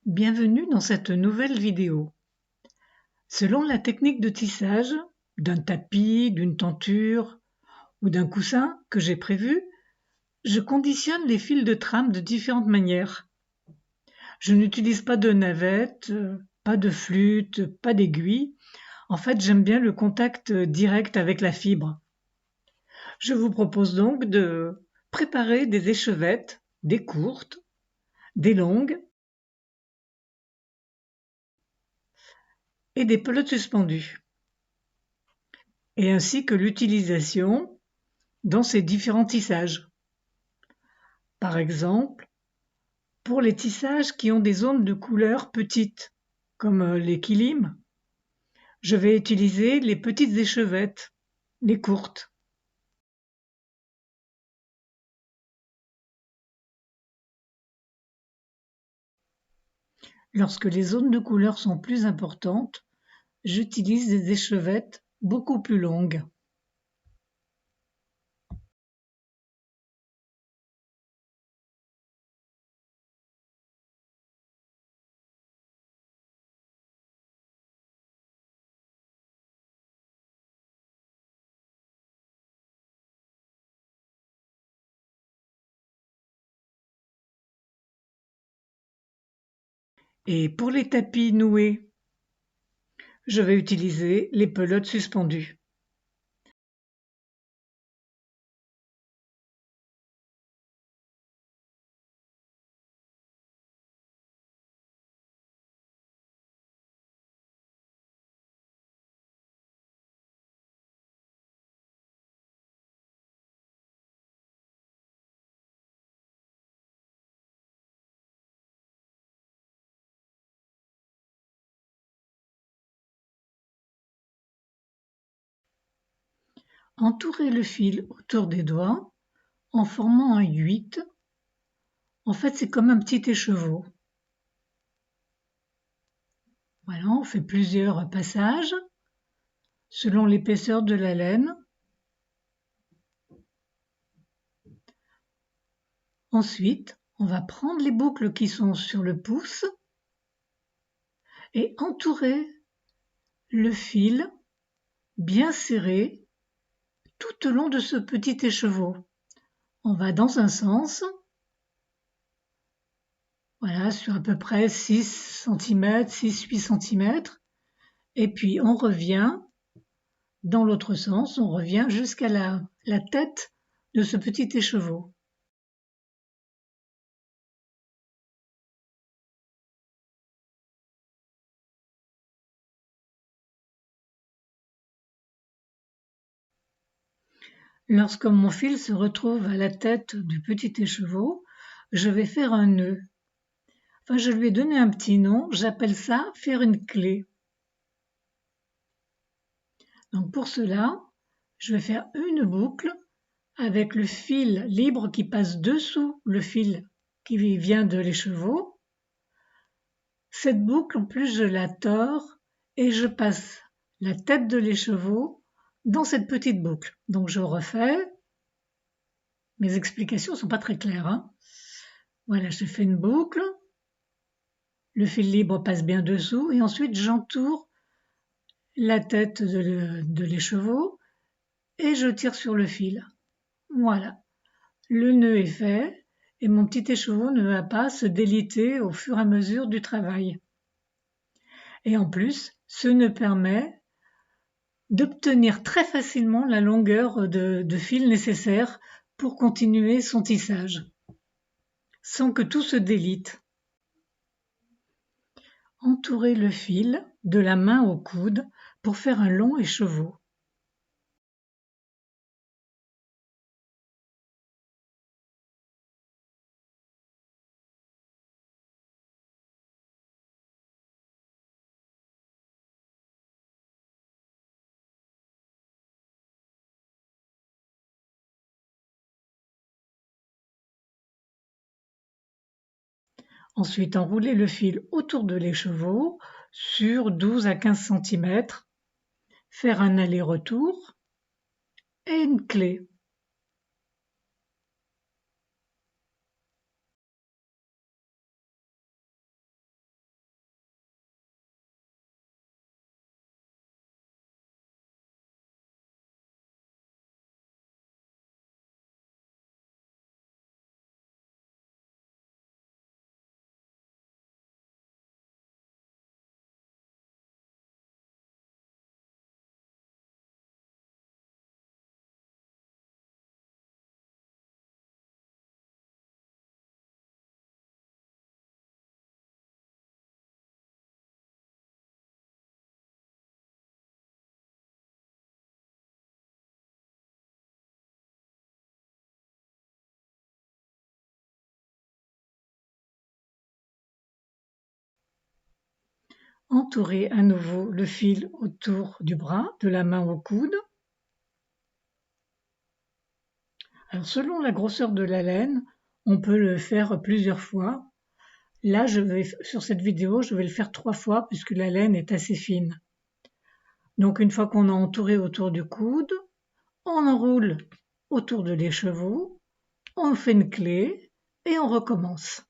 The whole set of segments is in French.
Bienvenue dans cette nouvelle vidéo. Selon la technique de tissage d'un tapis, d'une tenture ou d'un coussin que j'ai prévu, je conditionne les fils de trame de différentes manières. Je n'utilise pas de navette, pas de flûte, pas d'aiguille. En fait, j'aime bien le contact direct avec la fibre. Je vous propose donc de préparer des échevettes, des courtes, des longues et des pelotes suspendues, et ainsi que l'utilisation dans ces différents tissages. Par exemple, pour les tissages qui ont des zones de couleur petites, comme les kilims, je vais utiliser les petites échevettes, les courtes. Lorsque les zones de couleur sont plus importantes, j'utilise des échevettes beaucoup plus longues. Et pour les tapis noués, je vais utiliser les pelotes suspendues. Entourez le fil autour des doigts en formant un 8. En fait, c'est comme un petit écheveau. Voilà, on fait plusieurs passages selon l'épaisseur de la laine. Ensuite, on va prendre les boucles qui sont sur le pouce et entourer le fil bien serré tout au long de ce petit écheveau. On va dans un sens, voilà, sur à peu près 6 cm, 6-8 cm, et puis on revient dans l'autre sens, on revient jusqu'à la tête de ce petit écheveau. Lorsque mon fil se retrouve à la tête du petit écheveau, je vais faire un nœud. Enfin, je lui ai donné un petit nom, j'appelle ça faire une clé. Donc pour cela, je vais faire une boucle avec le fil libre qui passe dessous le fil qui vient de l'écheveau. Cette boucle, en plus, je la tords et je passe la tête de l'écheveau dans cette petite boucle. Donc je refais. Mes explications ne sont pas très claires, hein. Voilà, je fais une boucle. Le fil libre passe bien dessous et ensuite j'entoure la tête de l'écheveau et je tire sur le fil. Voilà, le nœud est fait et mon petit écheveau ne va pas se déliter au fur et à mesure du travail. Et en plus, ce nœud permet d'obtenir très facilement la longueur de fil nécessaire pour continuer son tissage, sans que tout se délite. Entourez le fil de la main au coude pour faire un long écheveau. Ensuite, enroulez le fil autour de l'écheveau sur 12 à 15 cm, faire un aller-retour et une clé. entourer à nouveau le fil autour du bras, de la main au coude. Alors, selon la grosseur de la laine, on peut le faire plusieurs fois. Là, sur cette vidéo, je vais le faire 3 fois puisque la laine est assez fine. Donc, une fois qu'on a entouré autour du coude, on enroule autour de l'écheveau, on fait une clé et on recommence.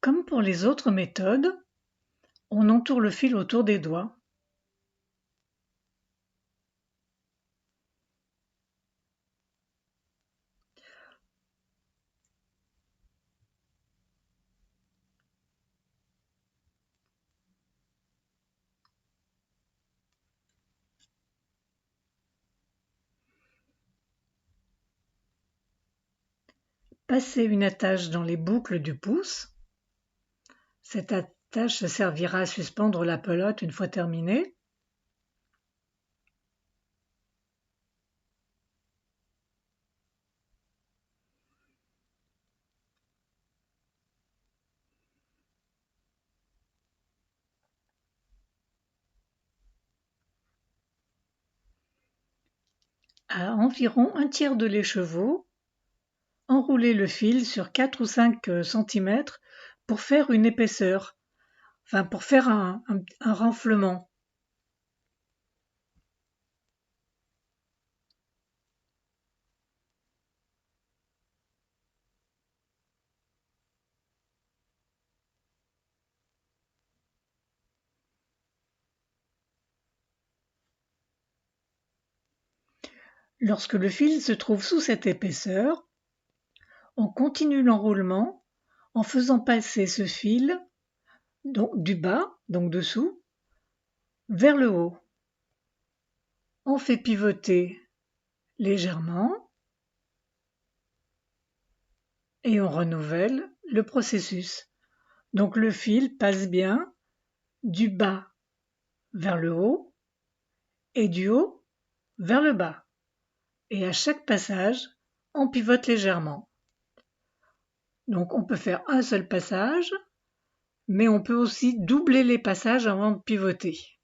Comme pour les autres méthodes, on entoure le fil autour des doigts. Passez une attache dans les boucles du pouce. Cette attache servira à suspendre la pelote une fois terminée. À environ 1/3 de l'écheveau, enroulez le fil sur 4 ou 5 cm pour faire une épaisseur, enfin pour faire un renflement. Lorsque le fil se trouve sous cette épaisseur, on continue l'enroulement en faisant passer ce fil donc, du bas, donc dessous, vers le haut. On fait pivoter légèrement et on renouvelle le processus. Donc le fil passe bien du bas vers le haut et du haut vers le bas. Et à chaque passage, on pivote légèrement. Donc on peut faire un seul passage, mais on peut aussi doubler les passages avant de pivoter.